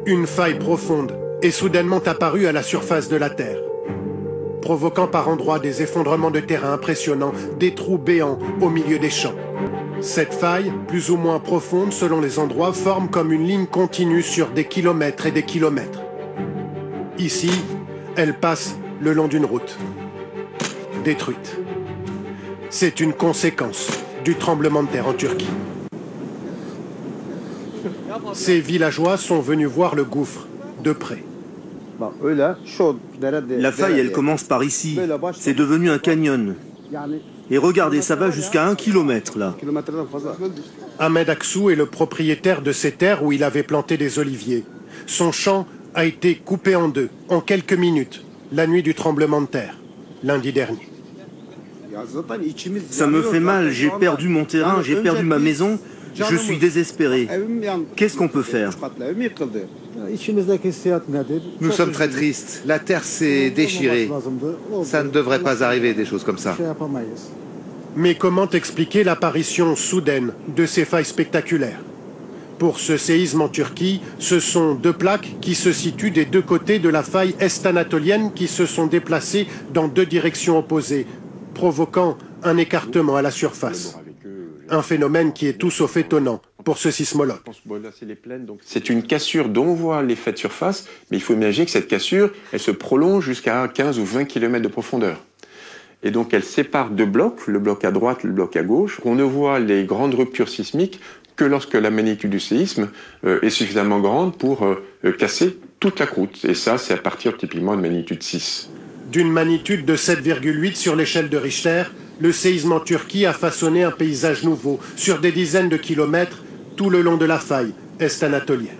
Une faille profonde est soudainement apparue à la surface de la Terre, provoquant par endroits des effondrements de terrain impressionnants, des trous béants au milieu des champs. Cette faille, plus ou moins profonde selon les endroits, forme comme une ligne continue sur des kilomètres et des kilomètres. Ici, elle passe le long d'une route, détruite. C'est une conséquence du tremblement de terre en Turquie. Ces villageois sont venus voir le gouffre de près. La faille, elle commence par ici. C'est devenu un canyon. Et regardez, ça va jusqu'à 1 kilomètre, là. Ahmed Aksou est le propriétaire de ces terres où il avait planté des oliviers. Son champ a été coupé en deux, en quelques minutes, la nuit du tremblement de terre, lundi dernier. Ça me fait mal, j'ai perdu mon terrain, j'ai perdu ma maison. Je suis désespéré. Qu'est-ce qu'on peut faire? Nous sommes très tristes. La terre s'est déchirée. Ça ne devrait pas arriver, des choses comme ça. Mais comment expliquer l'apparition soudaine de ces failles spectaculaires? Pour ce séisme en Turquie, ce sont deux plaques qui se situent des deux côtés de la faille est-anatolienne qui se sont déplacées dans deux directions opposées, provoquant un écartement à la surface. Un phénomène qui est tout sauf étonnant pour ce sismologue. C'est une cassure dont on voit l'effet de surface, mais il faut imaginer que cette cassure, elle se prolonge jusqu'à 15 ou 20 km de profondeur. Et donc elle sépare deux blocs, le bloc à droite, le bloc à gauche. On ne voit les grandes ruptures sismiques que lorsque la magnitude du séisme est suffisamment grande pour casser toute la croûte. Et ça, c'est à partir typiquement de magnitude 6. D'une magnitude de 7,8 sur l'échelle de Richter, le séisme en Turquie a façonné un paysage nouveau sur des dizaines de kilomètres tout le long de la faille est-anatolienne.